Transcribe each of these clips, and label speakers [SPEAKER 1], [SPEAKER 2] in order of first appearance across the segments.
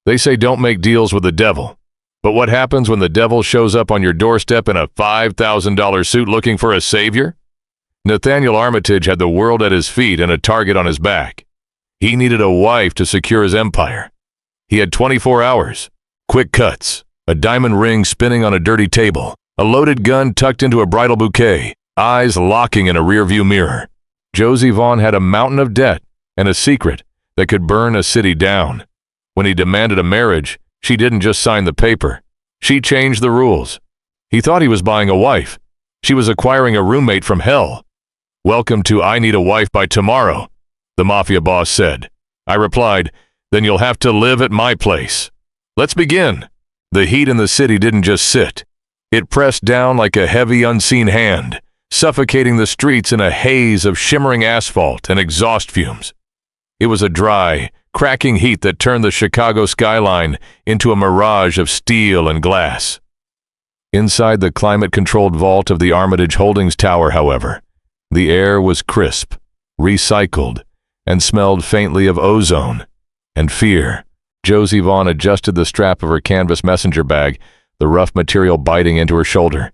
[SPEAKER 1] They say don't make deals with the devil. But what happens when the devil shows up on your doorstep in a $5,000 suit looking for a savior? Nathaniel Armitage had the world at his feet and a target on his back. He needed a wife to secure his empire. He had 24 hours, quick cuts, a diamond ring spinning on a dirty table, a loaded gun tucked into a bridal bouquet, eyes locking in a rearview mirror. Josie Vaughn had a mountain of debt and a secret that could burn a city down. When he demanded a marriage, she didn't just sign the paper. She changed the rules. He thought he was buying a wife. She was acquiring a roommate from hell. "Welcome to I Need a Wife by Tomorrow," the Mafia Boss said. I replied, "Then you'll have to live at my place." Let's begin. The heat in the city didn't just sit. It pressed down like a heavy, unseen hand, suffocating the streets in a haze of shimmering asphalt and exhaust fumes. It was a dry, cracking heat that turned the Chicago skyline into a mirage of steel and glass. Inside the climate-controlled vault of the Armitage Holdings Tower, however, the air was crisp, recycled, and smelled faintly of ozone and fear. Josie Vaughn adjusted the strap of her canvas messenger bag, the rough material biting into her shoulder.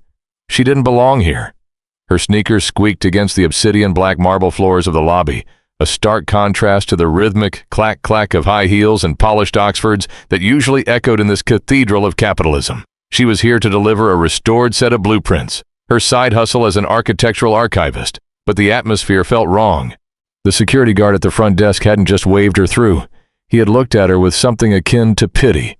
[SPEAKER 1] She didn't belong here. Her sneakers squeaked against the obsidian black marble floors of the lobby, a stark contrast to the rhythmic clack-clack of high heels and polished Oxfords that usually echoed in this cathedral of capitalism. She was here to deliver a restored set of blueprints, her side hustle as an architectural archivist, but the atmosphere felt wrong. The security guard at the front desk hadn't just waved her through. He had looked at her with something akin to pity.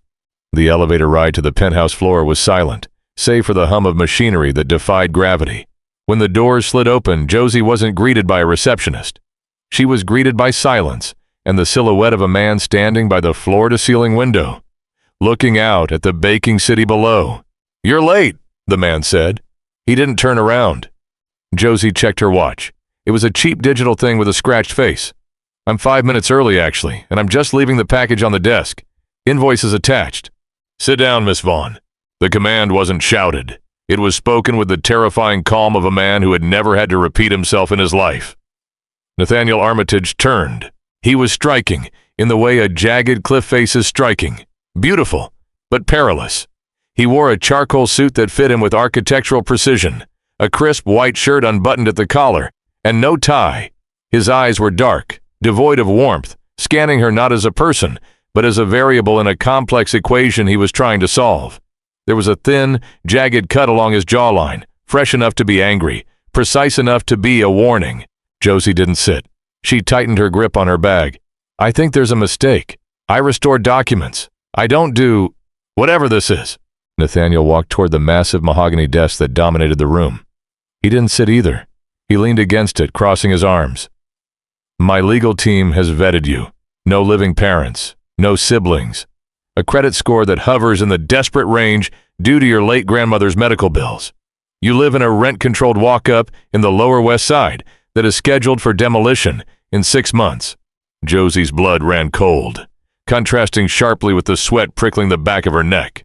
[SPEAKER 1] The elevator ride to the penthouse floor was silent, save for the hum of machinery that defied gravity. When the doors slid open, Josie wasn't greeted by a receptionist. She was greeted by silence and the silhouette of a man standing by the floor-to-ceiling window, looking out at the baking city below. "You're late," the man said. He didn't turn around. Josie checked her watch. It was a cheap digital thing with a scratched face. "I'm 5 minutes early, actually, and I'm just leaving the package on the desk. Invoice is attached." "Sit down, Miss Vaughn." The command wasn't shouted. It was spoken with the terrifying calm of a man who had never had to repeat himself in his life. Nathaniel Armitage turned. He was striking, in the way a jagged cliff face is striking. Beautiful, but perilous. He wore a charcoal suit that fit him with architectural precision, a crisp white shirt unbuttoned at the collar, and no tie. His eyes were dark, devoid of warmth, scanning her not as a person, but as a variable in a complex equation he was trying to solve. There was a thin, jagged cut along his jawline, fresh enough to be angry, precise enough to be a warning. Josie didn't sit. She tightened her grip on her bag. "I think there's a mistake. I restore documents. I don't do whatever this is." Nathaniel walked toward the massive mahogany desk that dominated the room. He didn't sit either. He leaned against it, crossing his arms. "My legal team has vetted you. No living parents, no siblings. A credit score that hovers in the desperate range due to your late grandmother's medical bills. You live in a rent-controlled walk-up in the Lower West Side that is scheduled for demolition in 6 months. Josie's blood ran cold, contrasting sharply with the sweat prickling the back of her neck.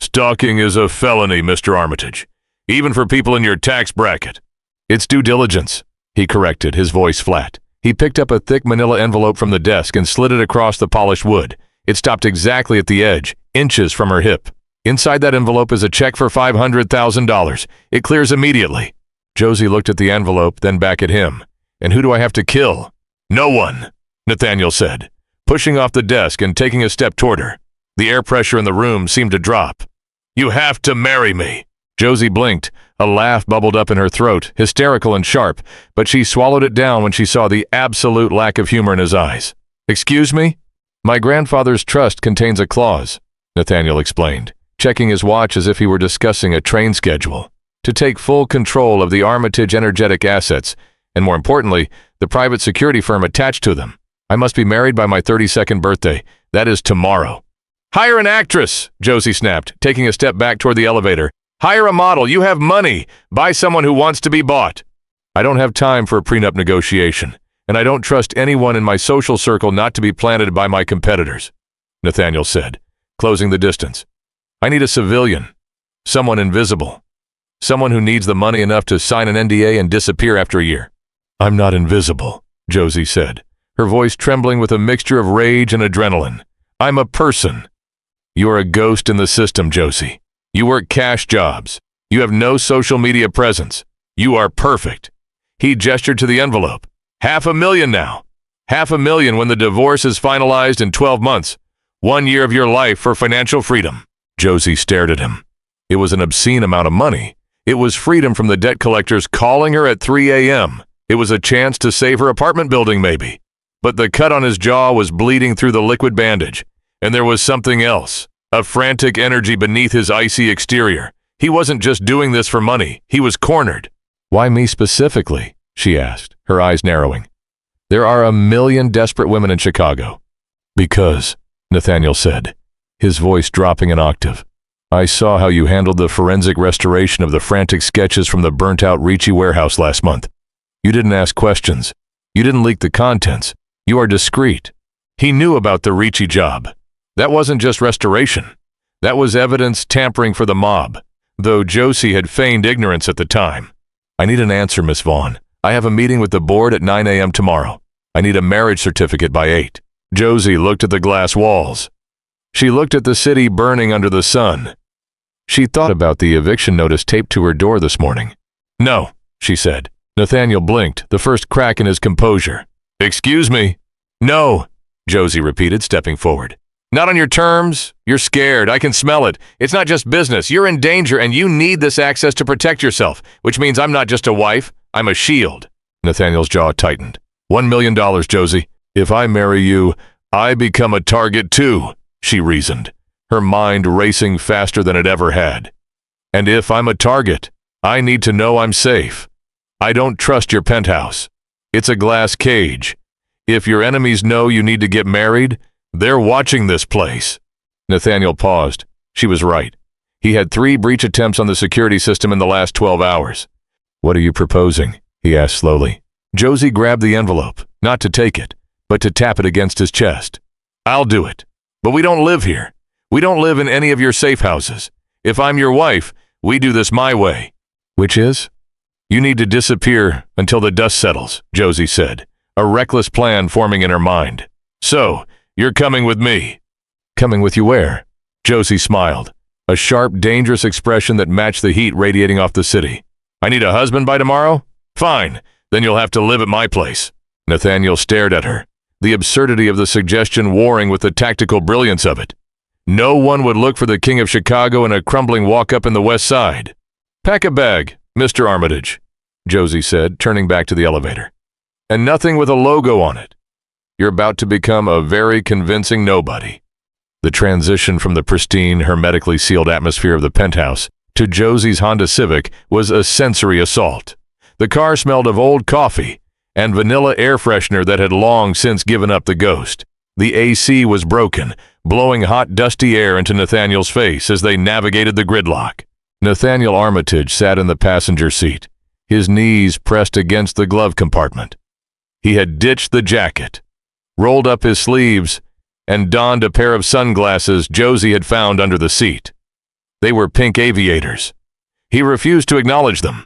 [SPEAKER 1] "Stalking is a felony, Mr. Armitage, even for people in your tax bracket." "It's due diligence," he corrected, his voice flat. He picked up a thick manila envelope from the desk and slid it across the polished wood. It stopped exactly at the edge, inches from her hip. "Inside that envelope is a check for $500,000. It clears immediately." Josie looked at the envelope, then back at him. "And who do I have to kill?" "No one," Nathaniel said, pushing off the desk and taking a step toward her. The air pressure in the room seemed to drop. "You have to marry me." Josie blinked. A laugh bubbled up in her throat, hysterical and sharp, but she swallowed it down when she saw the absolute lack of humor in his eyes. "Excuse me?" "My grandfather's trust contains a clause," Nathaniel explained, checking his watch as if he were discussing a train schedule, "to take full control of the Armitage energetic assets, and more importantly, the private security firm attached to them. I must be married by my 32nd birthday. That is tomorrow." "Hire an actress," Josie snapped, taking a step back toward the elevator. "Hire a model. You have money. Buy someone who wants to be bought." "I don't have time for a prenup negotiation, and I don't trust anyone in my social circle not to be planted by my competitors," Nathaniel said, closing the distance. "I need a civilian, someone invisible, someone who needs the money enough to sign an NDA and disappear after a year." "I'm not invisible," Josie said, her voice trembling with a mixture of rage and adrenaline. I'm a person. You are a ghost in the system, Josie. You work cash jobs. You have no social media presence. You are perfect. He gestured to the envelope. $500,000 now. $500,000 when the divorce is finalized in 12 months. 1 year of your life for financial freedom. Josie stared at him. It was an obscene amount of money. It was freedom from the debt collectors calling her at 3 a.m. It was a chance to save her apartment building, maybe. But the cut on his jaw was bleeding through the liquid bandage. And there was something else, a frantic energy beneath his icy exterior. He wasn't just doing this for money. He was cornered. Why me specifically? She asked, her eyes narrowing. There are 1 million desperate women in Chicago. Because, Nathaniel said, his voice dropping an octave. I saw how you handled the forensic restoration of the frantic sketches from the burnt-out Ricci warehouse last month. You didn't ask questions. You didn't leak the contents. You are discreet. He knew about the Ricci job. That wasn't just restoration. That was evidence tampering for the mob, though Josie had feigned ignorance at the time. I need an answer, Miss Vaughn. I have a meeting with the board at 9 a.m. tomorrow. I need a marriage certificate by 8. Josie looked at the glass walls. She looked at the city burning under the sun. She thought about the eviction notice taped to her door this morning. No, she said. Nathaniel blinked, the first crack in his composure. Excuse me? No, Josie repeated, stepping forward. Not on your terms. You're scared. I can smell it. It's not just business. You're in danger and you need this access to protect yourself, which means I'm not just a wife. I'm a shield. Nathaniel's jaw tightened. $1 million, Josie. If I marry you, I become a target too, she reasoned, her mind racing faster than it ever had. And if I'm a target, I need to know I'm safe. I don't trust your penthouse. It's a glass cage. If your enemies know you need to get married, they're watching this place. Nathaniel paused. She was right. He had 3 breach attempts on the security system in the last 12 hours. What are you proposing? He asked slowly. Josie grabbed the envelope, not to take it, but to tap it against his chest. I'll do it. But we don't live here. We don't live in any of your safe houses. If I'm your wife, we do this my way. Which is? You need to disappear until the dust settles, Josie said, a reckless plan forming in her mind. So, you're coming with me. Coming with you where? Josie smiled, a sharp, dangerous expression that matched the heat radiating off the city. I need a husband by tomorrow? Fine, then you'll have to live at my place. Nathaniel stared at her, the absurdity of the suggestion warring with the tactical brilliance of it. No one would look for the King of Chicago in a crumbling walk-up in the West Side. Pack a bag, Mr. Armitage, Josie said, turning back to the elevator. And nothing with a logo on it. You're about to become a very convincing nobody. The transition from the pristine, hermetically sealed atmosphere of the penthouse to Josie's Honda Civic was a sensory assault. The car smelled of old coffee and vanilla air freshener that had long since given up the ghost. The AC was broken, blowing hot, dusty air into Nathaniel's face as they navigated the gridlock. Nathaniel Armitage sat in the passenger seat, his knees pressed against the glove compartment. He had ditched the jacket, rolled up his sleeves, and donned a pair of sunglasses Josie had found under the seat. They were pink aviators. He refused to acknowledge them.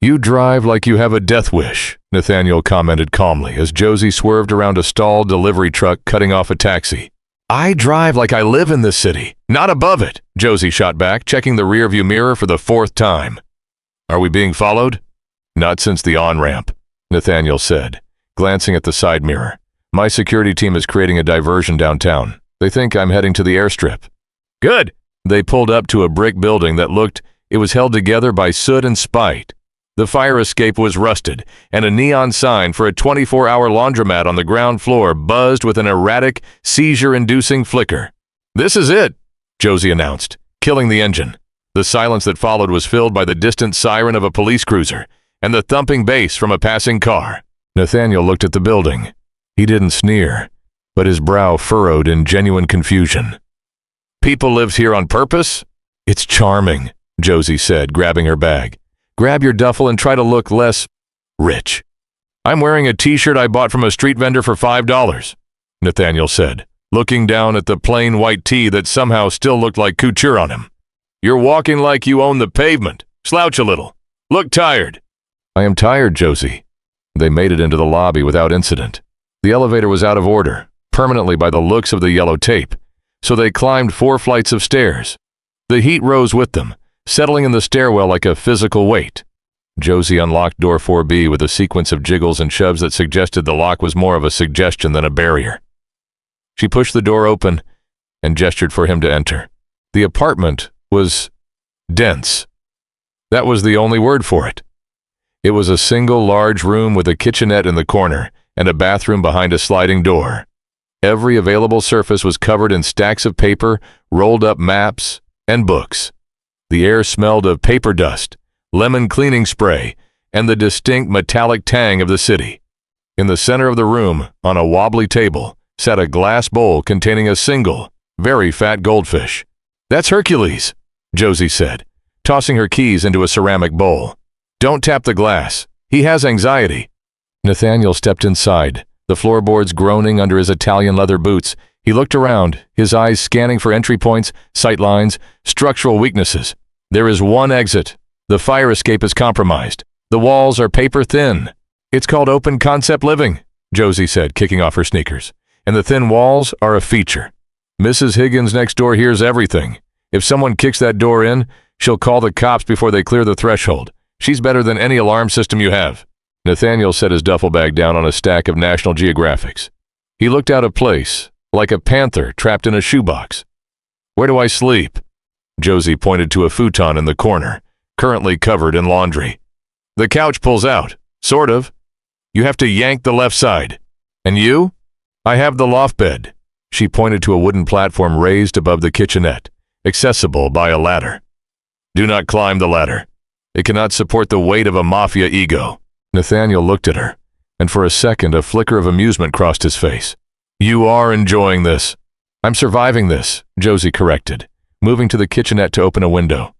[SPEAKER 1] You drive like you have a death wish, Nathaniel commented calmly as Josie swerved around a stalled delivery truck cutting off a taxi. I drive like I live in this city, not above it, Josie shot back, checking the rearview mirror for the 4th time. Are we being followed? Not since the on-ramp, Nathaniel said, glancing at the side mirror. My security team is creating a diversion downtown. They think I'm heading to the airstrip. Good. They pulled up to a brick building that looked, it was held together by soot and spite. The fire escape was rusted, and a neon sign for a 24-hour laundromat on the ground floor buzzed with an erratic, seizure-inducing flicker. This is it, Josie announced, killing the engine. The silence that followed was filled by the distant siren of a police cruiser and the thumping bass from a passing car. Nathaniel looked at the building. He didn't sneer, but his brow furrowed in genuine confusion. People lived here on purpose? It's charming, Josie said, grabbing her bag. Grab your duffel and try to look less rich. I'm wearing a t-shirt I bought from a street vendor for $5, Nathaniel said, looking down at the plain white tee that somehow still looked like couture on him. You're walking like you own the pavement. Slouch a little. Look tired. I am tired, Josie. They made it into the lobby without incident. The elevator was out of order, permanently by the looks of the yellow tape, so they climbed 4 flights of stairs. The heat rose with them, settling in the stairwell like a physical weight. Josie unlocked door 4B with a sequence of jiggles and shoves that suggested the lock was more of a suggestion than a barrier. She pushed the door open and gestured for him to enter. The apartment was dense. That was the only word for it. It was a single large room with a kitchenette in the corner and a bathroom behind a sliding door. Every available surface was covered in stacks of paper, rolled up maps, and books. The air smelled of paper dust, lemon cleaning spray, and the distinct metallic tang of the city. In the center of the room, on a wobbly table, sat a glass bowl containing a single, very fat goldfish. "That's Hercules," Josie said, tossing her keys into a ceramic bowl. "Don't tap the glass. He has anxiety." Nathaniel stepped inside, the floorboards groaning under his Italian leather boots. He looked around, his eyes scanning for entry points, sight lines, structural weaknesses. There is one exit. The fire escape is compromised. The walls are paper thin. "It's called open concept living," Josie said, kicking off her sneakers. "And the thin walls are a feature. Mrs. Higgins next door hears everything. If someone kicks that door in, she'll call the cops before they clear the threshold. She's better than any alarm system you have." Nathaniel set his duffel bag down on a stack of National Geographics. He looked out of place, like a panther trapped in a shoebox. "Where do I sleep?" Josie pointed to a futon in the corner, currently covered in laundry. "The couch pulls out, sort of. You have to yank the left side. And you?" "I have the loft bed." She pointed to a wooden platform raised above the kitchenette, accessible by a ladder. "Do not climb the ladder. It cannot support the weight of a mafia ego." Nathaniel looked at her, and for a second a flicker of amusement crossed his face. "You are enjoying this." "I'm surviving this," Josie corrected, moving to the kitchenette to open a window.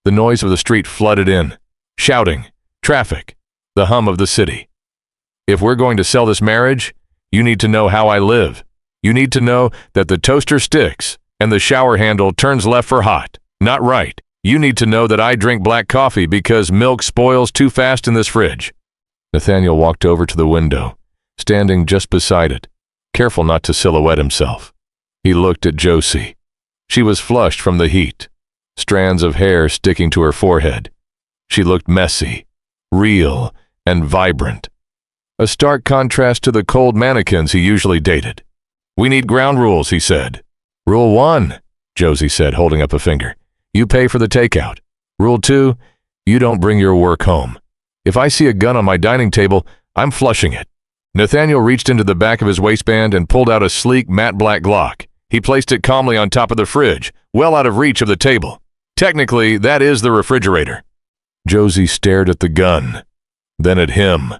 [SPEAKER 1] The noise of the street flooded in. Shouting, traffic, the hum of the city. "If we're going to sell this marriage, you need to know how I live. You need to know that the toaster sticks and the shower handle turns left for hot, not right. You need to know that I drink black coffee because milk spoils too fast in this fridge." Nathaniel walked over to the window, standing just beside it, careful not to silhouette himself. He looked at Josie. She was flushed from the heat, strands of hair sticking to her forehead. She looked messy, real, and vibrant. A stark contrast to the cold mannequins he usually dated. "We need ground rules," he said. "Rule 1, Josie said, holding up a finger. "You pay for the takeout. Rule 2, you don't bring your work home. If I see a gun on my dining table, I'm flushing it." Nathaniel reached into the back of his waistband and pulled out a sleek matte black Glock. He placed it calmly on top of the fridge, well out of reach of the table. "Technically, that is the refrigerator." Josie stared at the gun, then at him.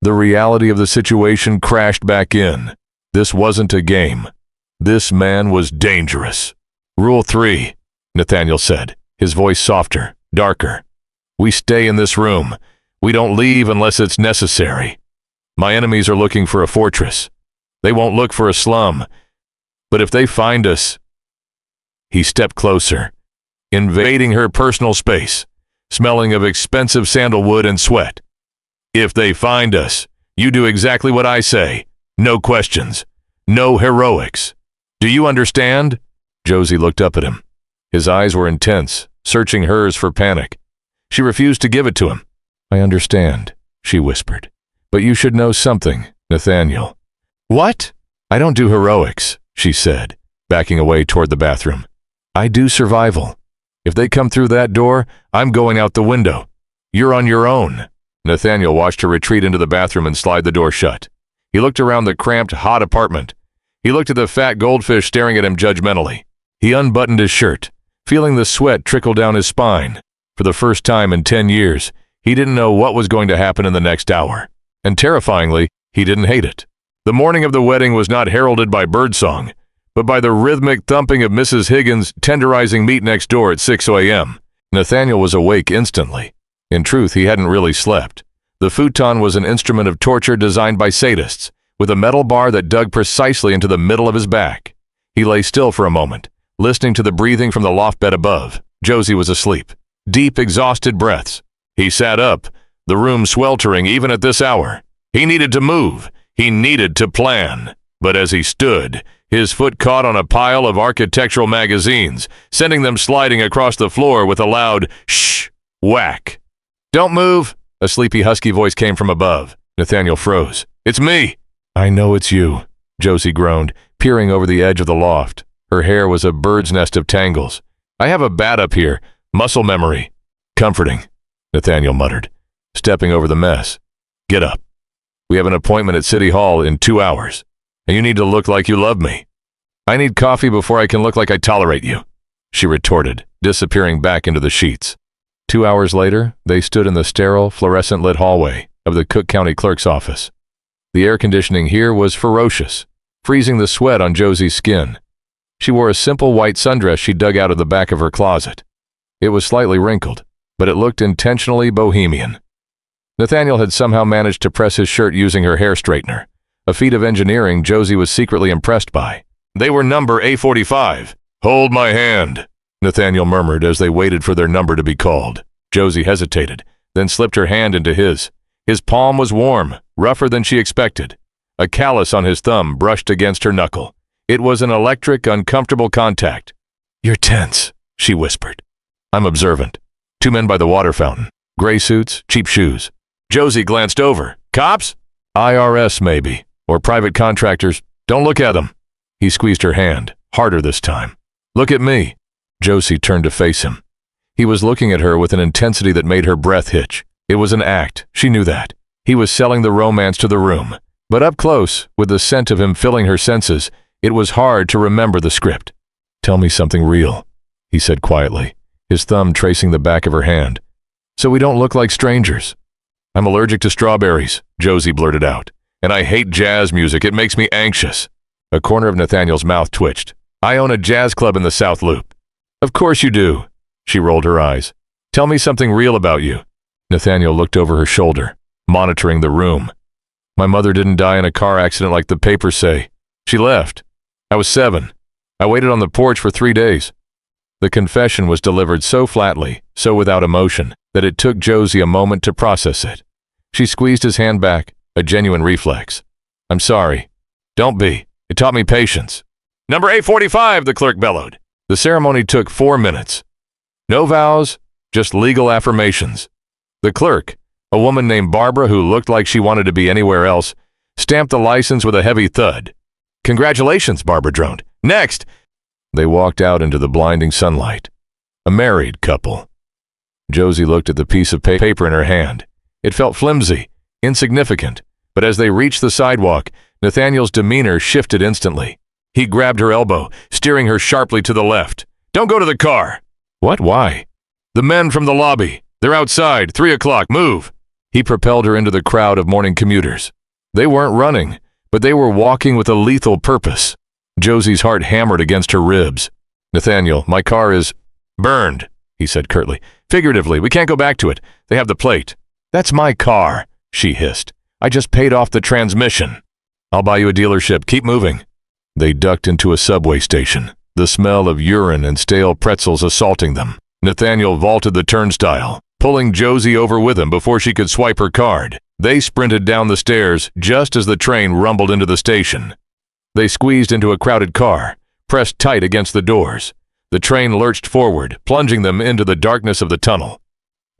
[SPEAKER 1] The reality of the situation crashed back in. This wasn't a game. This man was dangerous. "Rule 3, Nathaniel said, his voice softer, darker. "We stay in this room. We don't leave unless it's necessary. My enemies are looking for a fortress. They won't look for a slum. But if they find us..." He stepped closer, invading her personal space, smelling of expensive sandalwood and sweat. "If they find us, you do exactly what I say. No questions. No heroics. Do you understand?" Josie looked up at him. His eyes were intense, searching hers for panic. She refused to give it to him. "I understand," she whispered. "But you should know something, Nathaniel." "What?" "I don't do heroics," she said, backing away toward the bathroom. "I do survival. If they come through that door, I'm going out the window. You're on your own." Nathaniel watched her retreat into the bathroom and slide the door shut. He looked around the cramped, hot apartment. He looked at the fat goldfish staring at him judgmentally. He unbuttoned his shirt, feeling the sweat trickle down his spine. For the first time in 10 years, he didn't know what was going to happen in the next hour. And terrifyingly, he didn't hate it. The morning of the wedding was not heralded by birdsong, but by the rhythmic thumping of Mrs. Higgins tenderizing meat next door at 6 a.m. Nathaniel was awake instantly. In truth, he hadn't really slept. The futon was an instrument of torture designed by sadists, with a metal bar that dug precisely into the middle of his back. He lay still for a moment, listening to the breathing from the loft bed above. Josie was asleep. Deep, exhausted breaths. He sat up, the room sweltering even at this hour. He needed to move. He needed to plan. But as he stood, his foot caught on a pile of architectural magazines, sending them sliding across the floor with a loud shh, whack. "Don't move," a sleepy husky voice came from above. Nathaniel froze. "It's me." "I know it's you," Josie groaned, peering over the edge of the loft. Her hair was a bird's nest of tangles. "I have a bat up here. Muscle memory." "Comforting," Nathaniel muttered, stepping over the mess. "Get up. We have an appointment at City Hall in 2 hours, and you need to look like you love me." "I need coffee before I can look like I tolerate you," she retorted, disappearing back into the sheets. 2 hours later, they stood in the sterile, fluorescent-lit hallway of the Cook County Clerk's office. The air conditioning here was ferocious, freezing the sweat on Josie's skin. She wore a simple white sundress she dug out of the back of her closet. It was slightly wrinkled, but it looked intentionally bohemian. Nathaniel had somehow managed to press his shirt using her hair straightener, a feat of engineering Josie was secretly impressed by. "They were number A45. Hold my hand," Nathaniel murmured as they waited for their number to be called. Josie hesitated, then slipped her hand into his. His palm was warm, rougher than she expected. A callus on his thumb brushed against her knuckle. It was an electric, uncomfortable contact. "You're tense," she whispered. "I'm observant." 2 men by the water fountain. Gray suits, cheap shoes. Josie glanced over. "Cops?" "IRS, maybe. Or private contractors. Don't look at them." He squeezed her hand, harder this time. "Look at me." Josie turned to face him. He was looking at her with an intensity that made her breath hitch. It was an act, she knew that. He was selling the romance to the room. But up close, with the scent of him filling her senses, it was hard to remember the script. "Tell me something real," he said quietly, his thumb tracing the back of her hand. "So we don't look like strangers." "I'm allergic to strawberries," Josie blurted out. "And I hate jazz music. It makes me anxious." A corner of Nathaniel's mouth twitched. "I own a jazz club in the South Loop." "Of course you do." She rolled her eyes. "Tell me something real about you." Nathaniel looked over her shoulder, monitoring the room. "My mother didn't die in a car accident like the papers say. She left. I was 7. I waited on the porch for 3 days. The confession was delivered so flatly, so without emotion, that it took Josie a moment to process it. She squeezed his hand back, a genuine reflex. "I'm sorry." "Don't be. It taught me patience." "Number A45, the clerk bellowed. The ceremony took 4 minutes. No vows, just legal affirmations. The clerk, a woman named Barbara who looked like she wanted to be anywhere else, stamped the license with a heavy thud. "Congratulations," Barbara droned. "Next!" They walked out into the blinding sunlight. A married couple. Josie looked at the piece of paper in her hand. It felt flimsy, insignificant, but as they reached the sidewalk, Nathaniel's demeanor shifted instantly. He grabbed her elbow, steering her sharply to the left. "Don't go to the car." "What? Why?" "The men from the lobby. They're outside, 3 o'clock. Move." He propelled her into the crowd of morning commuters. They weren't running, but they were walking with a lethal purpose. Josie's heart hammered against her ribs. "Nathaniel, my car is burned," he said curtly. "Figuratively, we can't go back to it. They have the plate." "That's my car," she hissed. "I just paid off the transmission." "I'll buy you a dealership. Keep moving." They ducked into a subway station, the smell of urine and stale pretzels assaulting them. Nathaniel vaulted the turnstile, pulling Josie over with him before she could swipe her card. They sprinted down the stairs just as the train rumbled into the station. They squeezed into a crowded car, pressed tight against the doors. The train lurched forward, plunging them into the darkness of the tunnel.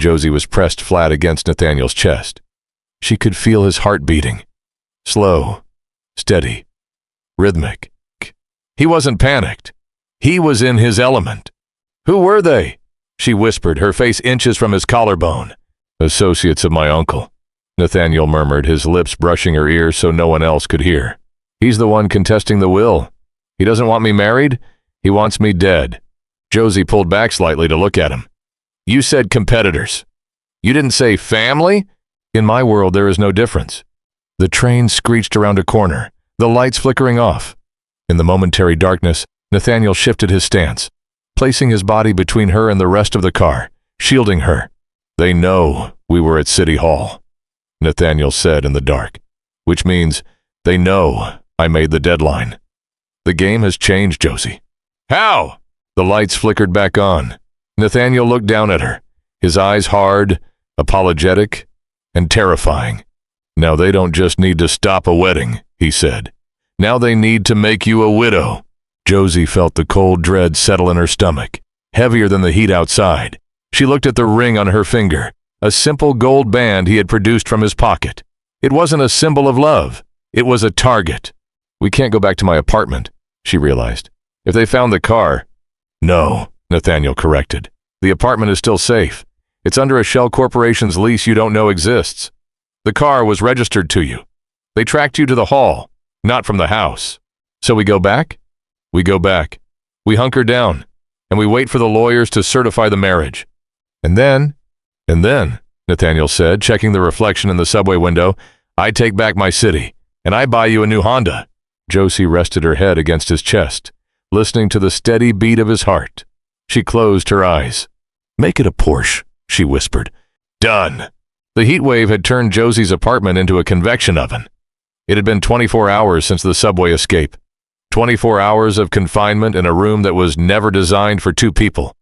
[SPEAKER 1] Josie was pressed flat against Nathaniel's chest. She could feel his heart beating. Slow, steady, rhythmic. He wasn't panicked. He was in his element. "Who were they?" she whispered, her face inches from his collarbone. "Associates of my uncle," Nathaniel murmured, his lips brushing her ear so no one else could hear. "He's the one contesting the will. He doesn't want me married. He wants me dead." Josie pulled back slightly to look at him. "You said competitors. You didn't say family?" "In my world, there is no difference." The train screeched around a corner, the lights flickering off. In the momentary darkness, Nathaniel shifted his stance, placing his body between her and the rest of the car, shielding her. "They know we were at City Hall," Nathaniel said in the dark, "which means they know I made the deadline. The game has changed, Josie." "How?" The lights flickered back on. Nathaniel looked down at her, his eyes hard, apologetic, and terrifying. "Now they don't just need to stop a wedding," he said. Now they need to make you a widow." Josie felt the cold dread settle in her stomach, heavier than the heat outside. She looked at the ring on her finger, a simple gold band he had produced from his pocket. It wasn't a symbol of love. It was a target. "We can't go back to my apartment," she realized. "If they found the car—" "No," Nathaniel corrected. "The apartment is still safe. It's under a shell corporation's lease you don't know exists. The car was registered to you. They tracked you to the hall, not from the house. So we go back?" "We go back. We hunker down, and we wait for the lawyers to certify the marriage. And then, Nathaniel said, checking the reflection in the subway window, "I take back my city, and I buy you a new Honda." Josie rested her head against his chest, listening to the steady beat of his heart. She closed her eyes. "Make it a Porsche," she whispered. "Done." The heat wave had turned Josie's apartment into a convection oven. It had been 24 hours since the subway escape. 24 hours of confinement in a room that was never designed for two people,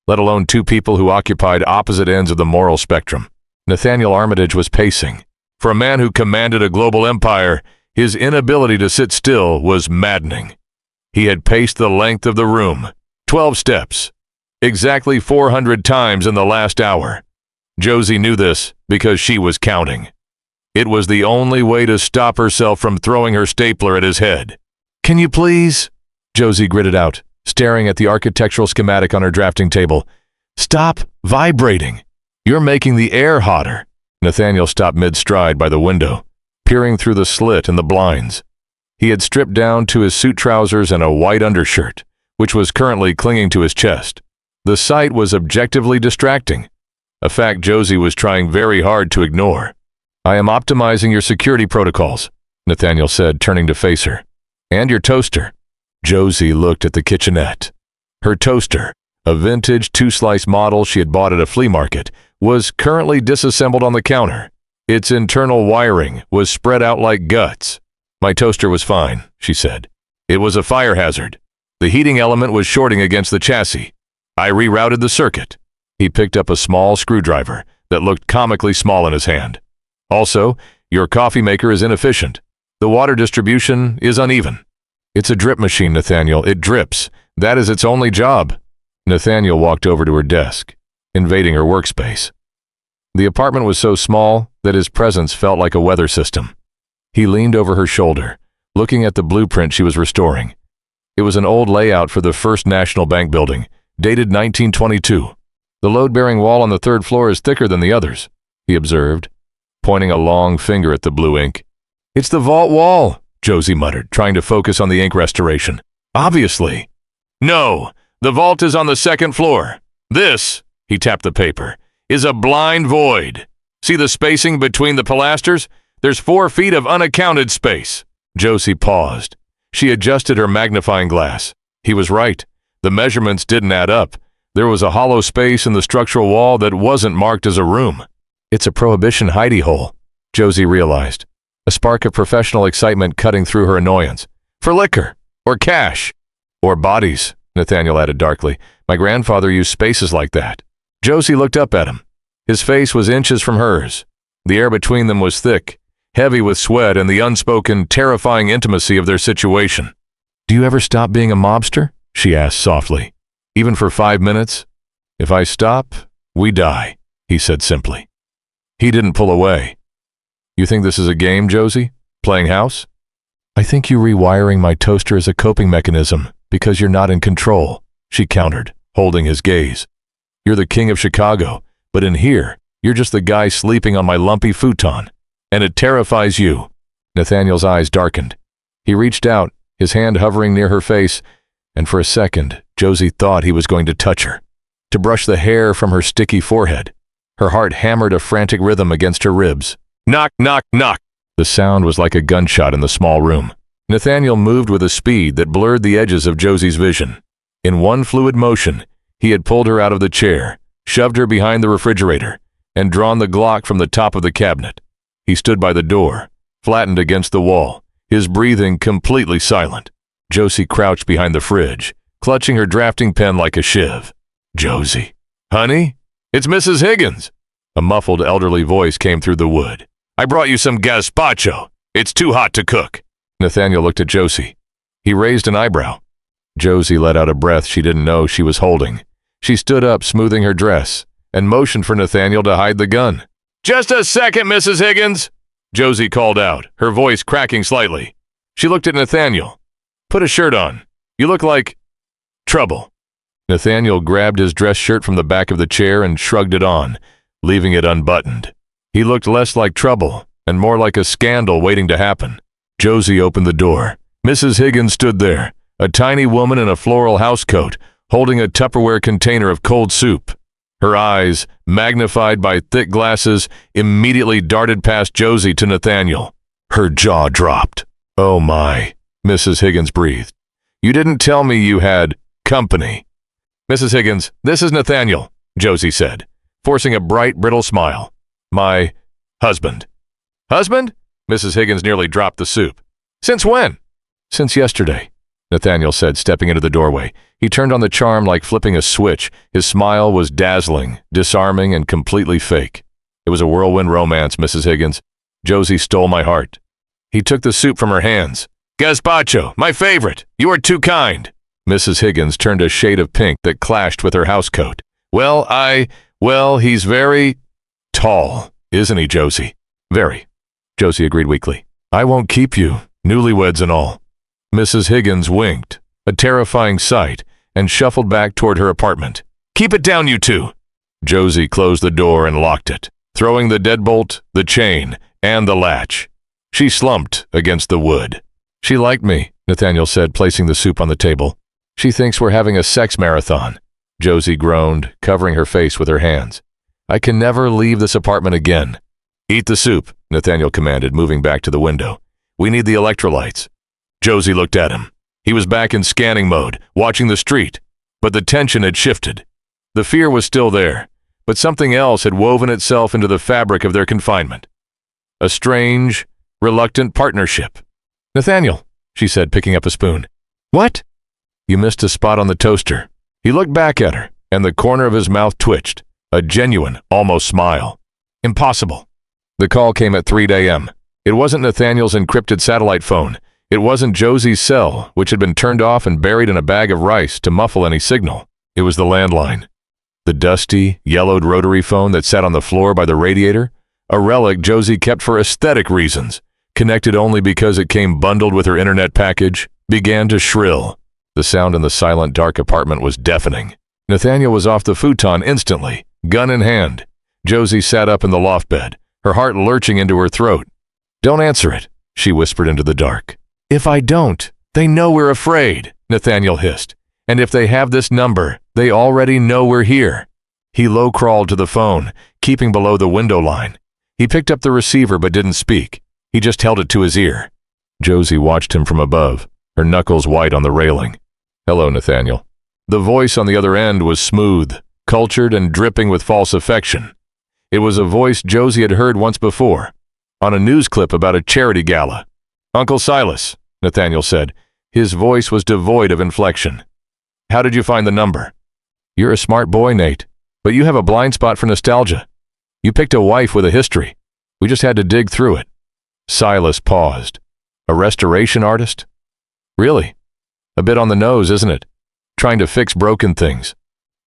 [SPEAKER 1] let alone two people who occupied opposite ends of the moral spectrum. Nathaniel Armitage was pacing. For a man who commanded a global empire, his inability to sit still was maddening. He had paced the length of the room, 12 steps, exactly 400 times in the last hour. Josie knew this because she was counting. It was the only way to stop herself from throwing her stapler at his head. "Can you please?" Josie gritted out, staring at the architectural schematic on her drafting table. "Stop vibrating. You're making the air hotter." Nathaniel stopped mid-stride by the window, peering through the slit in the blinds. He had stripped down to his suit trousers and a white undershirt, which was currently clinging to his chest. The sight was objectively distracting, a fact Josie was trying very hard to ignore. "I am optimizing your security protocols," Nathaniel said, turning to face her. "And your toaster." Josie looked at the kitchenette. Her toaster, a vintage two-slice model she had bought at a flea market, was currently disassembled on the counter. Its internal wiring was spread out like guts. "My toaster was fine," she said. "It was a fire hazard. The heating element was shorting against the chassis. I rerouted the circuit." He picked up a small screwdriver that looked comically small in his hand. "Also, your coffee maker is inefficient. The water distribution is uneven." "It's a drip machine, Nathaniel. It drips. That is its only job." Nathaniel walked over to her desk, invading her workspace. The apartment was so small that his presence felt like a weather system. He leaned over her shoulder, looking at the blueprint she was restoring. It was an old layout for the First National Bank building, dated 1922. "The load-bearing wall on the third floor is thicker than the others," he observed, pointing a long finger at the blue ink. "It's the vault wall," Josie muttered, trying to focus on the ink restoration. "Obviously." "No, the vault is on the second floor. This," he tapped the paper, "is a blind void. See the spacing between the pilasters? There's 4 feet of unaccounted space." Josie paused. She adjusted her magnifying glass. He was right. The measurements didn't add up. There was a hollow space in the structural wall that wasn't marked as a room. "It's a prohibition hidey hole," Josie realized, a spark of professional excitement cutting through her annoyance. "For liquor, or cash, or bodies," Nathaniel added darkly. "My grandfather used spaces like that." Josie looked up at him. His face was inches from hers. The air between them was thick, heavy with sweat and the unspoken, terrifying intimacy of their situation. "Do you ever stop being a mobster?" she asked softly. "Even for 5 minutes?" "If I stop, we die," he said simply. He didn't pull away. "You think this is a game, Josie? Playing house?" "I think you rewiring my toaster is a coping mechanism because you're not in control," she countered, holding his gaze. "You're the king of Chicago, but in here, you're just the guy sleeping on my lumpy futon, and it terrifies you." Nathaniel's eyes darkened. He reached out, his hand hovering near her face, and for a second, Josie thought he was going to touch her, to brush the hair from her sticky forehead. Her heart hammered a frantic rhythm against her ribs. Knock, knock, knock! The sound was like a gunshot in the small room. Nathaniel moved with a speed that blurred the edges of Josie's vision. In one fluid motion, he had pulled her out of the chair, shoved her behind the refrigerator, and drawn the Glock from the top of the cabinet. He stood by the door, flattened against the wall, his breathing completely silent. Josie crouched behind the fridge, clutching her drafting pen like a shiv. "Josie." "Honey? It's Mrs. Higgins." A muffled elderly voice came through the wood. "I brought you some gazpacho. It's too hot to cook." Nathaniel looked at Josie. He raised an eyebrow. Josie let out a breath she didn't know she was holding. She stood up, smoothing her dress, and motioned for Nathaniel to hide the gun. "Just a second, Mrs. Higgins," Josie called out, her voice cracking slightly. She looked at Nathaniel. "Put a shirt on. You look like trouble." Nathaniel grabbed his dress shirt from the back of the chair and shrugged it on, leaving it unbuttoned. He looked less like trouble and more like a scandal waiting to happen. Josie opened the door. Mrs. Higgins stood there, a tiny woman in a floral housecoat, holding a Tupperware container of cold soup. Her eyes, magnified by thick glasses, immediately darted past Josie to Nathaniel. Her jaw dropped. "Oh my," Mrs. Higgins breathed. "You didn't tell me you had company." "Mrs. Higgins, this is Nathaniel," Josie said, forcing a bright, brittle smile. "My husband." "Husband?" Mrs. Higgins nearly dropped the soup. "Since when?" "Since yesterday," Nathaniel said, stepping into the doorway. He turned on the charm like flipping a switch. His smile was dazzling, disarming, and completely fake. "It was a whirlwind romance, Mrs. Higgins. Josie stole my heart." He took the soup from her hands. "Gazpacho, my favorite. You are too kind." Mrs. Higgins turned a shade of pink that clashed with her housecoat. Well, he's very tall, isn't he, Josie?" "Very," Josie agreed weakly. "I won't keep you, newlyweds and all." Mrs. Higgins winked, a terrifying sight, and shuffled back toward her apartment. "Keep it down, you two." Josie closed the door and locked it, throwing the deadbolt, the chain, and the latch. She slumped against the wood. "She liked me," Nathaniel said, placing the soup on the table. "She thinks we're having a sex marathon." Josie groaned, covering her face with her hands. "I can never leave this apartment again." "Eat the soup," Nathaniel commanded, moving back to the window. "We need the electrolytes." Josie looked at him. He was back in scanning mode, watching the street, but the tension had shifted. The fear was still there, but something else had woven itself into the fabric of their confinement. A strange, reluctant partnership. "Nathaniel," she said, picking up a spoon. "What?" "You missed a spot on the toaster." He looked back at her, and the corner of his mouth twitched, a genuine, almost smile. "Impossible." The call came at 3 a.m. It wasn't Nathaniel's encrypted satellite phone. It wasn't Josie's cell, which had been turned off and buried in a bag of rice to muffle any signal. It was the landline. The dusty, yellowed rotary phone that sat on the floor by the radiator, a relic Josie kept for aesthetic reasons, connected only because it came bundled with her internet package, began to shrill. The sound in the silent, dark apartment was deafening. Nathaniel was off the futon instantly, gun in hand. Josie sat up in the loft bed, her heart lurching into her throat. "Don't answer it," she whispered into the dark. "If I don't, they know we're afraid," Nathaniel hissed. "And if they have this number, they already know we're here." He low-crawled to the phone, keeping below the window line. He picked up the receiver but didn't speak. He just held it to his ear. Josie watched him from above, her knuckles white on the railing. "Hello, Nathaniel." The voice on the other end was smooth, cultured, and dripping with false affection. It was a voice Josie had heard once before, on a news clip about a charity gala. "Uncle Silas," Nathaniel said. His voice was devoid of inflection. "How did you find the number?" "You're a smart boy, Nate, but you have a blind spot for nostalgia. You picked a wife with a history. We just had to dig through it." Silas paused. "A restoration artist?" "Really? A bit on the nose, isn't it? Trying to fix broken things."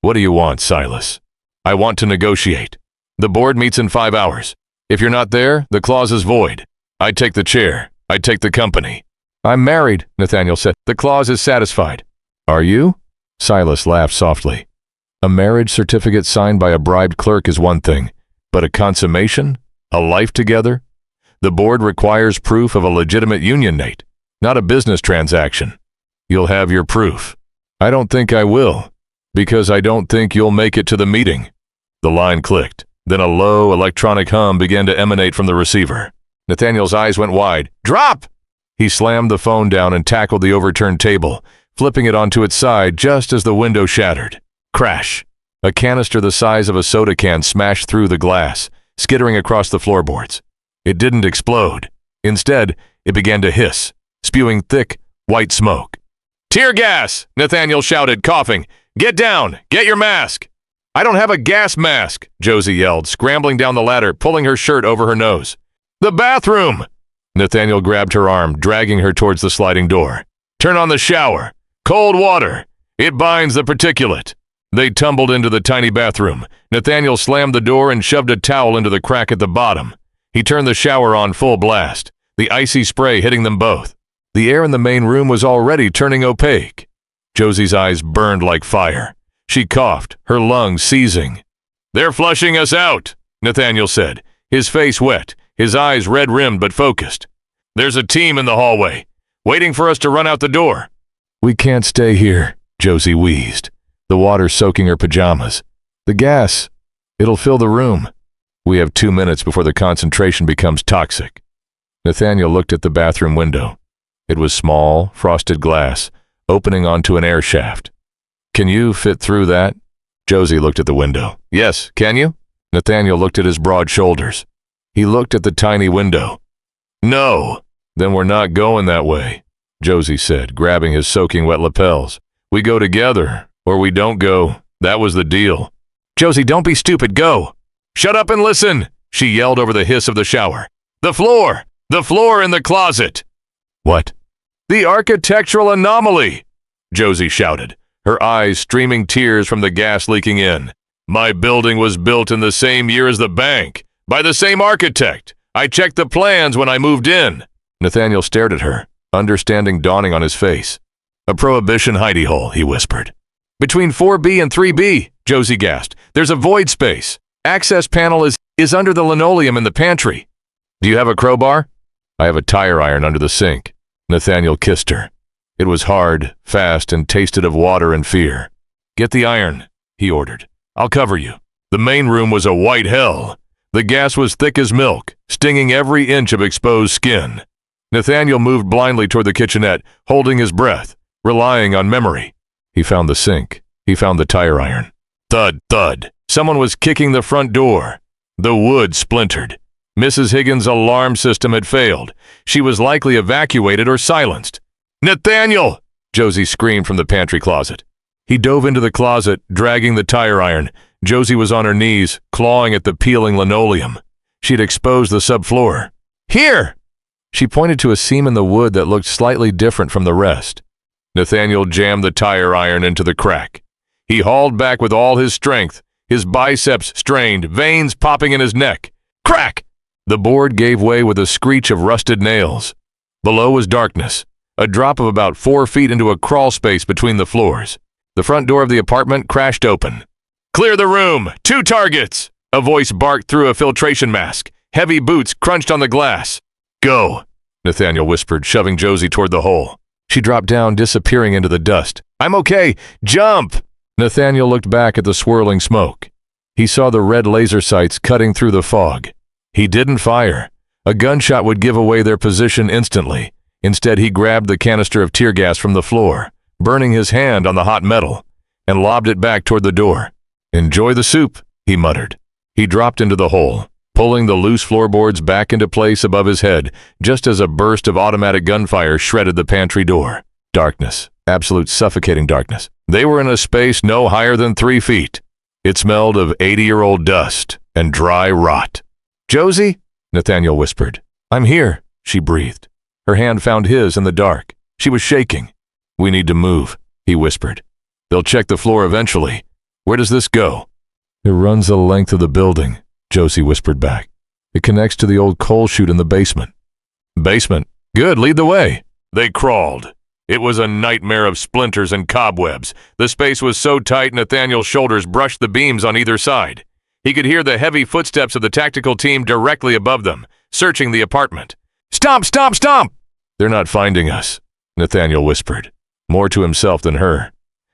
[SPEAKER 1] "What do you want, Silas?" "I want to negotiate. The board meets in 5 hours. If you're not there, the clause is void. I take the chair. I take the company." "I'm married," Nathaniel said. "The clause is satisfied." "Are you?" Silas laughed softly. "A marriage certificate signed by a bribed clerk is one thing, but a consummation? A life together? The board requires proof of a legitimate union, Nate, not a business transaction. You'll have your proof." "I don't think I will, because I don't think you'll make it to the meeting." The line clicked. Then a low electronic hum began to emanate from the receiver. Nathaniel's eyes went wide. "Drop!" He slammed the phone down and tackled the overturned table, flipping it onto its side just as the window shattered. Crash! A canister the size of a soda can smashed through the glass, skittering across the floorboards. It didn't explode. Instead, it began to hiss, spewing thick, white smoke. "Tear gas!" Nathaniel shouted, coughing. "Get down! Get your mask!" "I don't have a gas mask," Josie yelled, scrambling down the ladder, pulling her shirt over her nose. "The bathroom!" Nathaniel grabbed her arm, dragging her towards the sliding door. "Turn on the shower. Cold water. It binds the particulate." They tumbled into the tiny bathroom. Nathaniel slammed the door and shoved a towel into the crack at the bottom. He turned the shower on full blast, the icy spray hitting them both. The air in the main room was already turning opaque. Josie's eyes burned like fire. She coughed, her lungs seizing. "They're flushing us out," Nathaniel said, his face wet, his eyes red-rimmed but focused. "There's a team in the hallway, waiting for us to run out the door." "We can't stay here," Josie wheezed, the water soaking her pajamas. "The gas, it'll fill the room. We have 2 minutes before the concentration becomes toxic." Nathaniel looked at the bathroom window. It was small, frosted glass, opening onto an air shaft. "Can you fit through that?" Josie looked at the window. "Yes, can you?" Nathaniel looked at his broad shoulders. He looked at the tiny window. "No." "Then we're not going that way," Josie said, grabbing his soaking wet lapels. "We go together, or we don't go. That was the deal." "Josie, don't be stupid, go." "Shut up and listen," she yelled over the hiss of the shower. The floor in the closet." "What?" "The architectural anomaly," Josie shouted, her eyes streaming tears from the gas leaking in. "My building was built in the same year as the bank, by the same architect. I checked the plans when I moved in." Nathaniel stared at her, understanding dawning on his face. "A prohibition hidey hole," he whispered. "Between 4B and 3B, Josie gasped. "There's a void space. Access panel is under the linoleum in the pantry." "Do you have a crowbar?" "I have a tire iron under the sink." Nathaniel kissed her. It was hard, fast, and tasted of water and fear. "Get the iron," he ordered. "I'll cover you." The main room was a white hell. The gas was thick as milk, stinging every inch of exposed skin. Nathaniel moved blindly toward the kitchenette, holding his breath, relying on memory. He found the sink. He found the tire iron. Thud, thud. Someone was kicking the front door. The wood splintered. Mrs. Higgins' alarm system had failed. She was likely evacuated or silenced. "Nathaniel!" Josie screamed from the pantry closet. He dove into the closet, dragging the tire iron. Josie was on her knees, clawing at the peeling linoleum. She'd exposed the subfloor. "Here!" She pointed to a seam in the wood that looked slightly different from the rest. Nathaniel jammed the tire iron into the crack. He hauled back with all his strength, his biceps strained, veins popping in his neck. Crack! The board gave way with a screech of rusted nails. Below was darkness, a drop of about 4 feet into a crawl space between the floors. The front door of the apartment crashed open. "Clear the room! 2 targets!" A voice barked through a filtration mask. Heavy boots crunched on the glass. "Go," Nathaniel whispered, shoving Josie toward the hole. She dropped down, disappearing into the dust. "I'm okay! Jump!" Nathaniel looked back at the swirling smoke. He saw the red laser sights cutting through the fog. He didn't fire. A gunshot would give away their position instantly. Instead, he grabbed the canister of tear gas from the floor, burning his hand on the hot metal, and lobbed it back toward the door. "Enjoy the soup," he muttered. He dropped into the hole, pulling the loose floorboards back into place above his head, just as a burst of automatic gunfire shredded the pantry door. Darkness, absolute suffocating darkness. They were in a space no higher than 3 feet. It smelled of 80-year-old dust and dry rot. "Josie?" Nathaniel whispered. "I'm here," she breathed. Her hand found his in the dark. She was shaking. "We need to move," he whispered. "They'll check the floor eventually. Where does this go?" "It runs the length of the building," Josie whispered back. "It connects to the old coal chute in the basement." "Basement? Good, lead the way." They crawled. It was a nightmare of splinters and cobwebs. The space was so tight Nathaniel's shoulders brushed the beams on either side. He could hear the heavy footsteps of the tactical team directly above them, searching the apartment. "Stomp, stomp, stomp!" "They're not finding us," Nathaniel whispered, more to himself than her.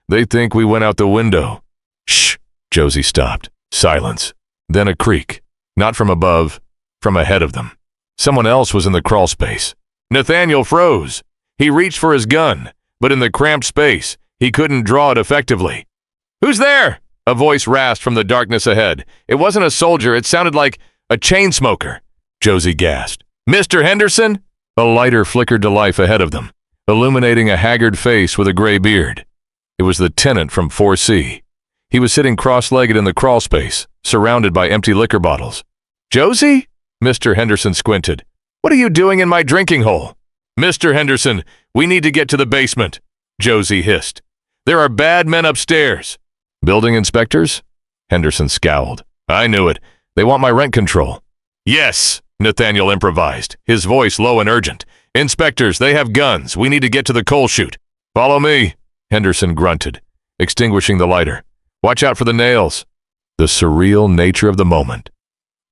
[SPEAKER 1] "They think we went out the window." "Shh!" Josie stopped. Silence. Then a creak. Not from above, from ahead of them. Someone else was in the crawl space. Nathaniel froze. He reached for his gun, but in the cramped space, he couldn't draw it effectively. "Who's there?" A voice rasped from the darkness ahead. It wasn't a soldier, it sounded like a chain smoker. Josie gasped. "Mr. Henderson?" A lighter flickered to life ahead of them, illuminating a haggard face with a gray beard. It was the tenant from 4C. He was sitting cross-legged in the crawl space, surrounded by empty liquor bottles. "Josie?" Mr. Henderson squinted. What are you doing in my drinking hole? Mr. Henderson, we need to get to the basement, Josie hissed. There are bad men upstairs. Building inspectors? Henderson scowled. I knew it. They want my rent control. Yes, Nathaniel improvised, his voice low and urgent. Inspectors, they have guns. We need to get to the coal chute. Follow me, Henderson grunted, extinguishing the lighter. Watch out for the nails. The surreal nature of the moment.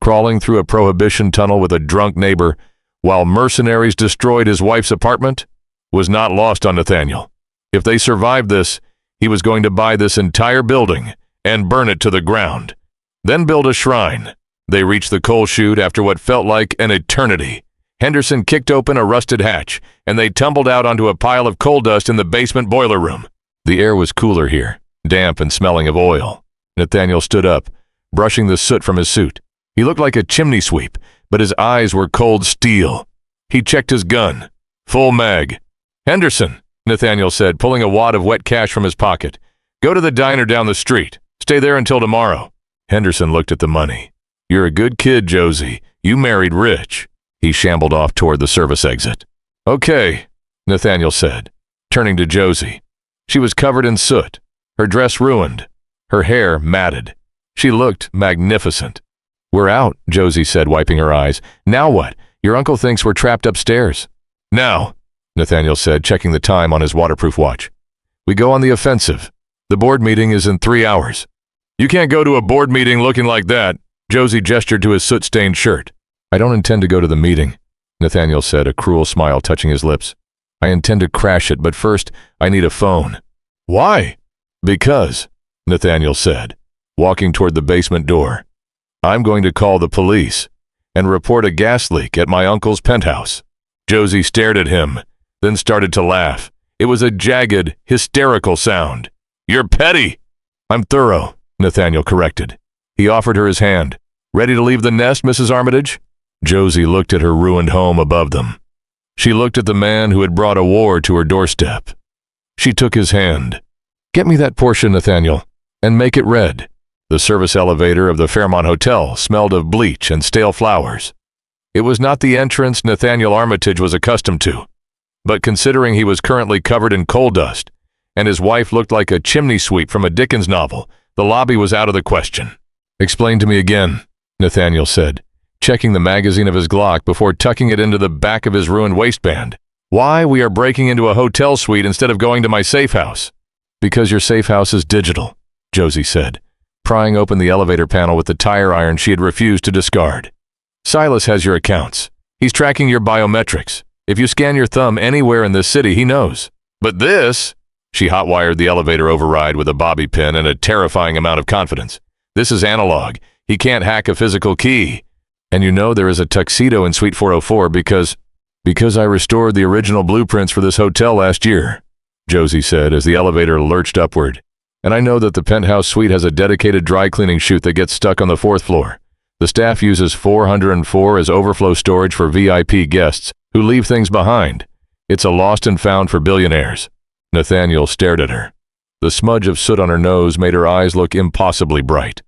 [SPEAKER 1] Crawling through a prohibition tunnel with a drunk neighbor while mercenaries destroyed his wife's apartment was not lost on Nathaniel. If they survived this, he was going to buy this entire building and burn it to the ground, then build a shrine. They reached the coal chute after what felt like an eternity. Henderson kicked open a rusted hatch, and they tumbled out onto a pile of coal dust in the basement boiler room. The air was cooler here, damp and smelling of oil. Nathaniel stood up, brushing the soot from his suit. He looked like a chimney sweep, but his eyes were cold steel. He checked his gun. Full mag. Henderson, Nathaniel said, pulling a wad of wet cash from his pocket. Go to the diner down the street. Stay there until tomorrow. Henderson looked at the money. You're a good kid, Josie. You married rich. He shambled off toward the service exit. Okay, Nathaniel said, turning to Josie. She was covered in soot, her dress ruined, her hair matted. She looked magnificent. We're out, Josie said, wiping her eyes. Now what? Your uncle thinks we're trapped upstairs. Now, Nathaniel said, checking the time on his waterproof watch. We go on the offensive. The board meeting is in 3 hours. You can't go to a board meeting looking like that, Josie gestured to his soot-stained shirt. I don't intend to go to the meeting, Nathaniel said, a cruel smile touching his lips. I intend to crash it, but first I need a phone. Why? Because, Nathaniel said, walking toward the basement door. I'm going to call the police and report a gas leak at my uncle's penthouse. Josie stared at him, then started to laugh. It was a jagged, hysterical sound. You're petty. I'm thorough, Nathaniel corrected. He offered her his hand. Ready to leave the nest, Mrs. Armitage? Josie looked at her ruined home above them. She looked at the man who had brought a war to her doorstep. She took his hand. Get me that portion, Nathaniel, and make it red. The service elevator of the Fairmont Hotel smelled of bleach and stale flowers. It was not the entrance Nathaniel Armitage was accustomed to, but considering he was currently covered in coal dust, and his wife looked like a chimney sweep from a Dickens novel, the lobby was out of the question. Explain to me again, Nathaniel said, checking the magazine of his Glock before tucking it into the back of his ruined waistband. Why we are breaking into a hotel suite instead of going to my safe house? Because your safe house is digital, Josie said, prying open the elevator panel with the tire iron she had refused to discard. Silas has your accounts. He's tracking your biometrics. If you scan your thumb anywhere in this city, he knows. But this, she hotwired the elevator override with a bobby pin and a terrifying amount of confidence. This is analog. He can't hack a physical key. And you know there is a tuxedo in Suite 404 because I restored the original blueprints for this hotel last year, Josie said as the elevator lurched upward. And I know that the penthouse suite has a dedicated dry cleaning chute that gets stuck on the 4th floor. The staff uses 404 as overflow storage for VIP guests who leave things behind. It's a lost and found for billionaires. Nathaniel stared at her. The smudge of soot on her nose made her eyes look impossibly bright.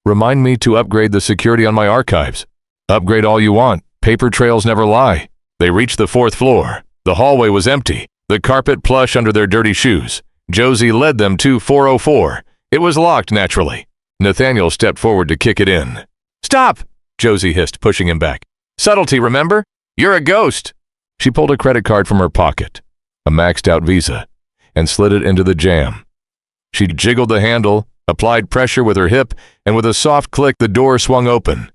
[SPEAKER 1] Remind me to upgrade the security on my archives. Upgrade all you want. Paper trails never lie. They reached the 4th floor. The hallway was empty, the carpet plush under their dirty shoes. Josie led them to 404. It was locked, naturally. Nathaniel stepped forward to kick it in. Stop! Josie hissed, pushing him back. Subtlety, remember? You're a ghost. She pulled a credit card from her pocket, a maxed-out Visa, and slid it into the jam. She jiggled the handle, applied pressure with her hip, and with a soft click the door swung open.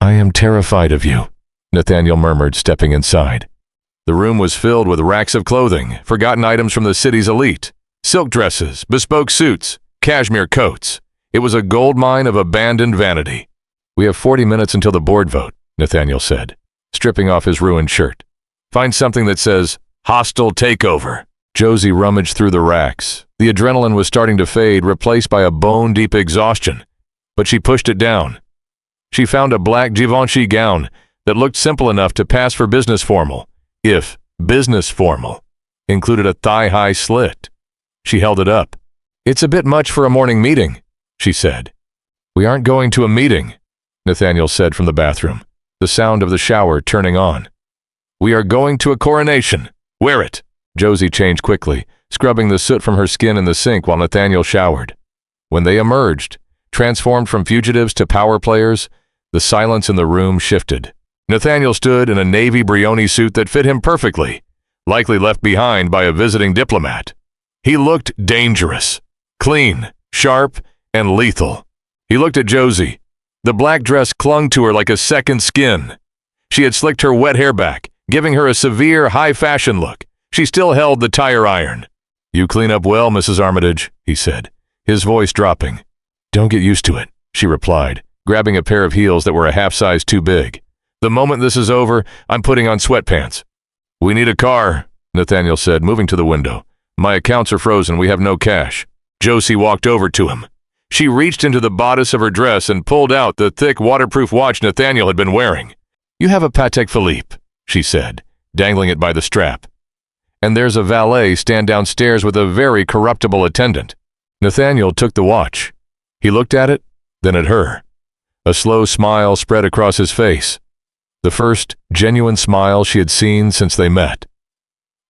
[SPEAKER 1] I am terrified of you, Nathaniel murmured, stepping inside. The room was filled with racks of clothing, forgotten items from the city's elite. Silk dresses, bespoke suits, cashmere coats. It was a gold mine of abandoned vanity. We have 40 minutes until the board vote, Nathaniel said, stripping off his ruined shirt. Find something that says, hostile takeover. Josie rummaged through the racks. The adrenaline was starting to fade, replaced by a bone-deep exhaustion, but she pushed it down. She found a black Givenchy gown that looked simple enough to pass for business formal, if business formal included a thigh-high slit. She held it up. It's a bit much for a morning meeting, she said. We aren't going to a meeting, Nathaniel said from the bathroom, the sound of the shower turning on. We are going to a coronation. Wear it." Josie changed quickly, scrubbing the soot from her skin in the sink while Nathaniel showered. When they emerged, transformed from fugitives to power players, the silence in the room shifted. Nathaniel stood in a navy Brioni suit that fit him perfectly, likely left behind by a visiting diplomat. He looked dangerous, clean, sharp, and lethal. He looked at Josie. The black dress clung to her like a second skin. She had slicked her wet hair back, giving her a severe, high-fashion look. She still held the tire iron. "You clean up well, Mrs. Armitage," he said, his voice dropping. "Don't get used to it," she replied, grabbing a pair of heels that were a half size too big. "The moment this is over, I'm putting on sweatpants." "We need a car," Nathaniel said, moving to the window. "My accounts are frozen. We have no cash." Josie walked over to him. She reached into the bodice of her dress and pulled out the thick, waterproof watch Nathaniel had been wearing. "You have a Patek Philippe," she said, dangling it by the strap. "And there's a valet stand downstairs with a very corruptible attendant." Nathaniel took the watch. He looked at it, then at her. A slow smile spread across his face. The first genuine smile she had seen since they met.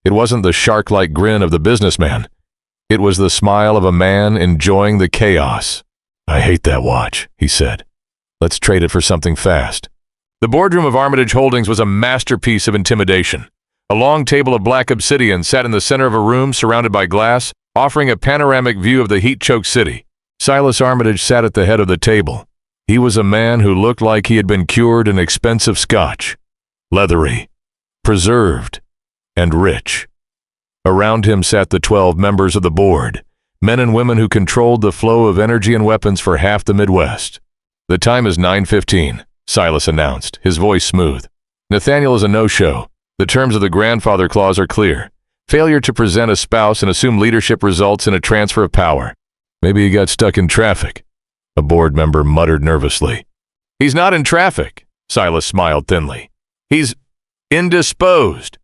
[SPEAKER 1] It wasn't the shark-like grin of the businessman. It was the smile of a man enjoying the chaos. "I hate that watch," he said. "Let's trade it for something fast." The boardroom of Armitage Holdings was a masterpiece of intimidation. A long table of black obsidian sat in the center of a room surrounded by glass, offering a panoramic view of the heat-choked city. Silas Armitage sat at the head of the table. He was a man who looked like he had been cured in expensive scotch. Leathery, preserved, and rich. Around him sat the 12 members of the board, men and women who controlled the flow of energy and weapons for half the Midwest. "The time is 9:15, Silas announced, his voice smooth. "Nathaniel is a no-show. The terms of the grandfather clause are clear. Failure to present a spouse and assume leadership results in a transfer of power. Maybe he got stuck in traffic," a board member muttered nervously. "He's not in traffic," Silas smiled thinly. "He's indisposed.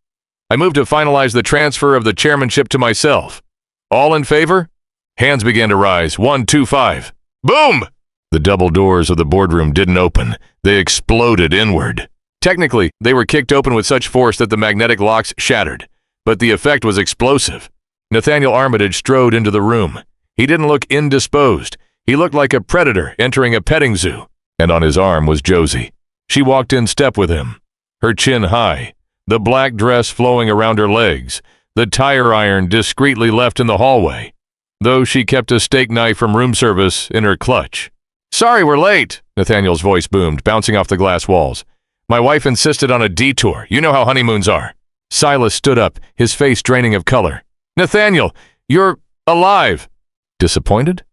[SPEAKER 1] I move to finalize the transfer of the chairmanship to myself. All in favor?" Hands began to rise. 1, 2, 5. Boom! The double doors of the boardroom didn't open. They exploded inward. Technically, they were kicked open with such force that the magnetic locks shattered, but the effect was explosive. Nathaniel Armitage strode into the room. He didn't look indisposed. He looked like a predator entering a petting zoo. And on his arm was Josie. She walked in step with him, her chin high, the black dress flowing around her legs, the tire iron discreetly left in the hallway, though she kept a steak knife from room service in her clutch. "Sorry we're late," Nathaniel's voice boomed, bouncing off the glass walls. "My wife insisted on a detour. You know how honeymoons are." Silas stood up, his face draining of color. "Nathaniel, you're alive." "Disappointed?"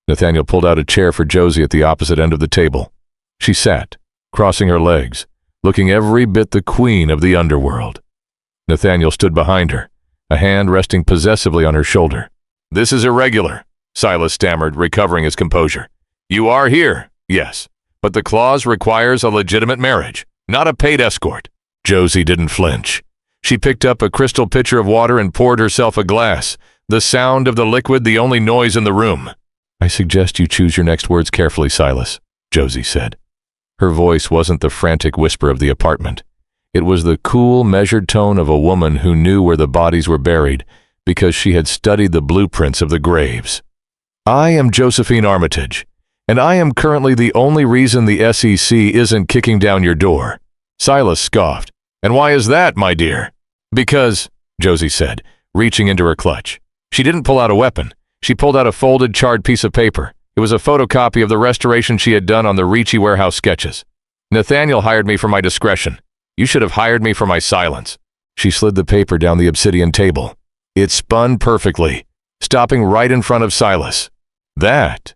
[SPEAKER 1] Nathaniel pulled out a chair for Josie at the opposite end of the table. She sat, crossing her legs, looking every bit the queen of the underworld. Nathaniel stood behind her, a hand resting possessively on her shoulder. "This is irregular," Silas stammered, recovering his composure. "You are here, yes, but the clause requires a legitimate marriage, not a paid escort." Josie didn't flinch. She picked up a crystal pitcher of water and poured herself a glass, the sound of the liquid the only noise in the room. "I suggest you choose your next words carefully, Silas," Josie said. Her voice wasn't the frantic whisper of the apartment. It was the cool, measured tone of a woman who knew where the bodies were buried because she had studied the blueprints of the graves. "I am Josephine Armitage, and I am currently the only reason the SEC isn't kicking down your door." Silas scoffed. "And why is that, my dear?" "Because," Josie said, reaching into her clutch. She didn't pull out a weapon. She pulled out a folded, charred piece of paper. It was a photocopy of the restoration she had done on the Ricci warehouse sketches. "Nathaniel hired me for my discretion. You should have hired me for my silence." She slid the paper down the obsidian table. It spun perfectly, stopping right in front of Silas. "That,"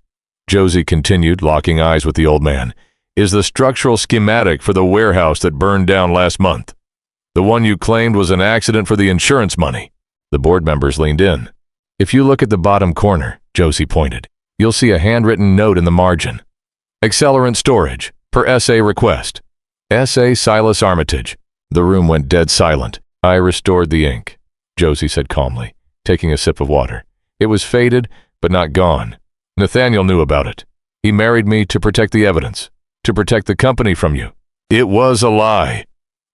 [SPEAKER 1] Josie continued, locking eyes with the old man, "is the structural schematic for the warehouse that burned down last month. The one you claimed was an accident for the insurance money." The board members leaned in. "If you look at the bottom corner," Josie pointed, "you'll see a handwritten note in the margin. Accelerant storage, per S.A. request. S.A. Silas Armitage." The room went dead silent. "I restored the ink," Josie said calmly, taking a sip of water. "It was faded, but not gone. Nathaniel knew about it. He married me to protect the evidence, to protect the company from you. It was a lie.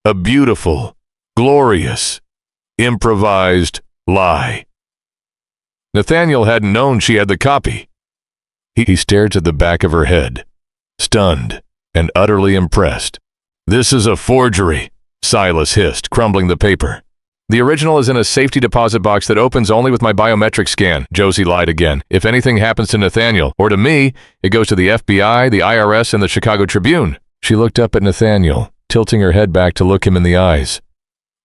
[SPEAKER 1] A beautiful, glorious, improvised lie. Nathaniel hadn't known she had the copy. He stared to the back of her head, stunned and utterly impressed. "This is a forgery," Silas hissed, crumbling the paper. "The original is in a safety deposit box that opens only with my biometric scan," Josie lied again. "If anything happens to Nathaniel, or to me, it goes to the FBI, the IRS, and the Chicago Tribune." She looked up at Nathaniel, tilting her head back to look him in the eyes.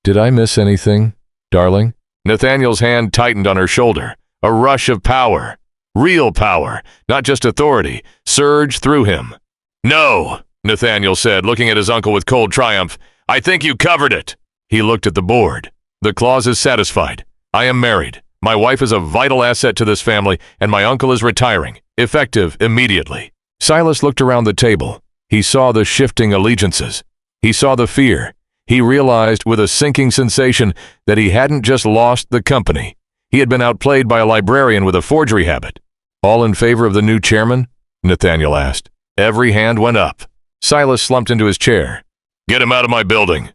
[SPEAKER 1] "Did I miss anything, darling?" Nathaniel's hand tightened on her shoulder. A rush of power, real power, not just authority, surged through him. "No," Nathaniel said, looking at his uncle with cold triumph. "I think you covered it." He looked at the board. "The clause is satisfied. I am married. My wife is a vital asset to this family, and my uncle is retiring, effective immediately." Silas looked around the table. He saw the shifting allegiances. He saw the fear. He realized with a sinking sensation that he hadn't just lost the company. He had been outplayed by a librarian with a forgery habit. "All in favor of the new chairman?" Nathaniel asked. Every hand went up. Silas slumped into his chair. "Get him out of my building,"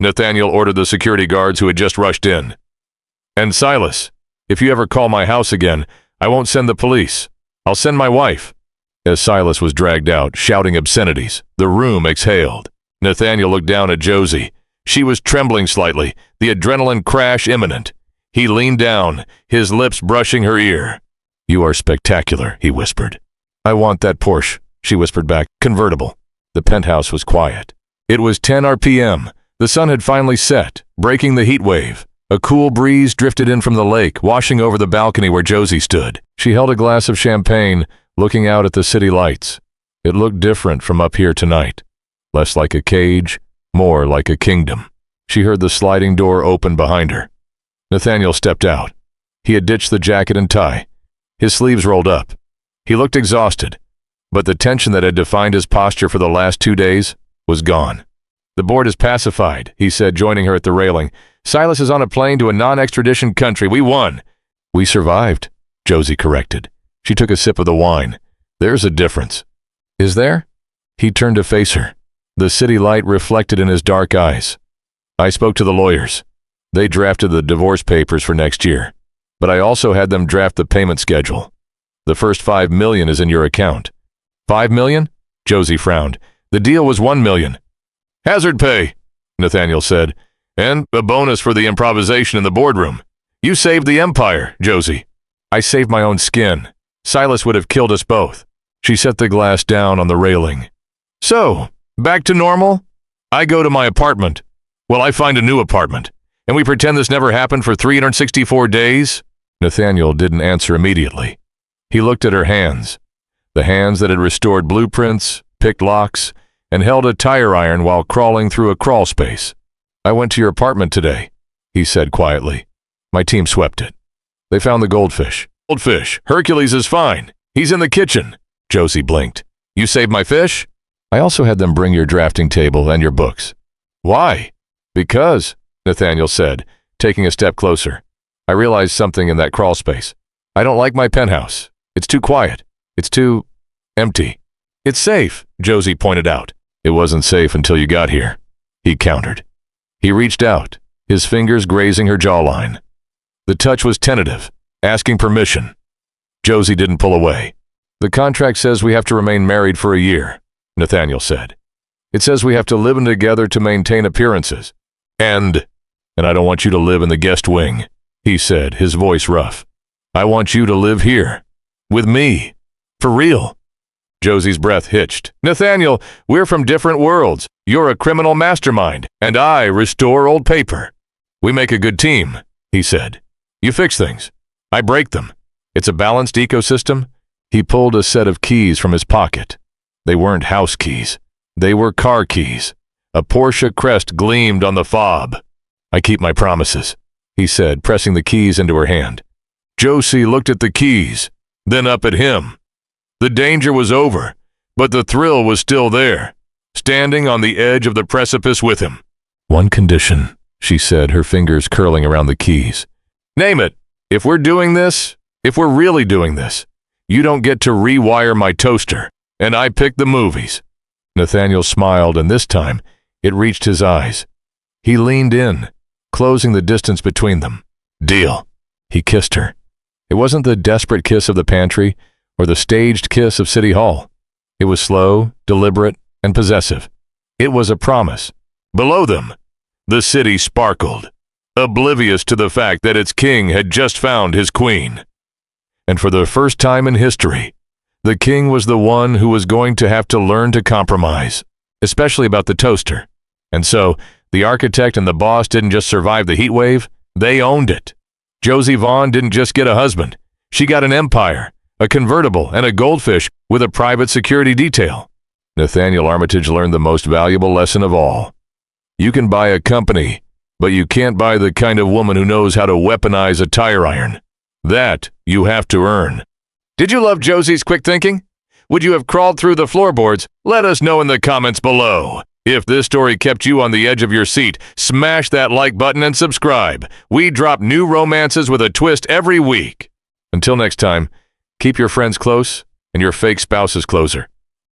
[SPEAKER 1] Nathaniel ordered the security guards who had just rushed in. "And Silas, if you ever call my house again, I won't send the police. I'll send my wife." As Silas was dragged out, shouting obscenities, the room exhaled. Nathaniel looked down at Josie. She was trembling slightly, the adrenaline crash imminent. He leaned down, his lips brushing her ear. "You are spectacular," he whispered. "I want that Porsche," she whispered back. "Convertible." The penthouse was quiet. It was 10 p.m. The sun had finally set, breaking the heat wave. A cool breeze drifted in from the lake, washing over the balcony where Josie stood. She held a glass of champagne, looking out at the city lights. It looked different from up here tonight. Less like a cage, more like a kingdom. She heard the sliding door open behind her. Nathaniel stepped out. He had ditched the jacket and tie. His sleeves rolled up. He looked exhausted, but the tension that had defined his posture for the last 2 days was gone. "The board is pacified," he said, joining her at the railing. "Silas is on a plane to a non-extradition country. We won." "We survived," Josie corrected. She took a sip of the wine. "There's a difference." "Is there?" He turned to face her. The city light reflected in his dark eyes. "I spoke to the lawyers. They drafted the divorce papers for next year, but I also had them draft the payment schedule. The first $5 million is in your account." "$5 million?" Josie frowned. "The deal was $1 million. "Hazard pay," Nathaniel said, "and a bonus for the improvisation in the boardroom. You saved the empire, Josie." "I saved my own skin. Silas would have killed us both." She set the glass down on the railing. "So, back to normal? I go to my apartment. Well, I find a new apartment. And we pretend this never happened for 364 days? Nathaniel didn't answer immediately. He looked at her hands, the hands that had restored blueprints, picked locks, and held a tire iron while crawling through a crawl space. "I went to your apartment today," he said quietly. "My team swept it. They found the goldfish." "Goldfish? Hercules is fine. He's in the kitchen." Josie blinked. "You saved my fish?" "I also had them bring your drafting table and your books." "Why?" "Because," Nathaniel said, taking a step closer, "I realized something in that crawl space. I don't like my penthouse. It's too quiet. It's too empty." "It's safe," Josie pointed out. "It wasn't safe until you got here," he countered. He reached out, his fingers grazing her jawline. The touch was tentative, asking permission. Josie didn't pull away. "The contract says we have to remain married for a year," Nathaniel said. "It says we have to live in together to maintain appearances. And I don't want you to live in the guest wing," he said, his voice rough. "I want you to live here. With me. For real." Josie's breath hitched. "Nathaniel, we're from different worlds. You're a criminal mastermind, and I restore old paper. We make a good team," he said. "You fix things. I break them. It's a balanced ecosystem." He pulled a set of keys from his pocket. They weren't house keys. They were car keys. A Porsche crest gleamed on the fob. "I keep my promises," he said, pressing the keys into her hand. Josie looked at the keys, then up at him. The danger was over, but the thrill was still there, standing on the edge of the precipice with him. "One condition," she said, her fingers curling around the keys. "Name it. If we're doing this, if we're really doing this, you don't get to rewire my toaster, and I pick the movies." Nathaniel smiled, and this time, it reached his eyes. He leaned in, closing the distance between them. Deal. He kissed her. It wasn't the desperate kiss of the pantry or the staged kiss of City Hall. It was slow, deliberate, and possessive. It was a promise. Below them, the city sparkled, oblivious to the fact that its king had just found his queen. And for the first time in history, the king was the one who was going to have to learn to compromise, especially about the toaster. And so, the architect and the boss didn't just survive the heat wave, they owned it. Josie Vaughn didn't just get a husband. She got an empire, a convertible, and a goldfish with a private security detail. Nathaniel Armitage learned the most valuable lesson of all. You can buy a company, but you can't buy the kind of woman who knows how to weaponize a tire iron. That you have to earn. Did you love Josie's quick thinking? Would you have crawled through the floorboards? Let us know in the comments below. If this story kept you on the edge of your seat, smash that like button and subscribe. We drop new romances with a twist every week. Until next time, keep your friends close and your fake spouses closer.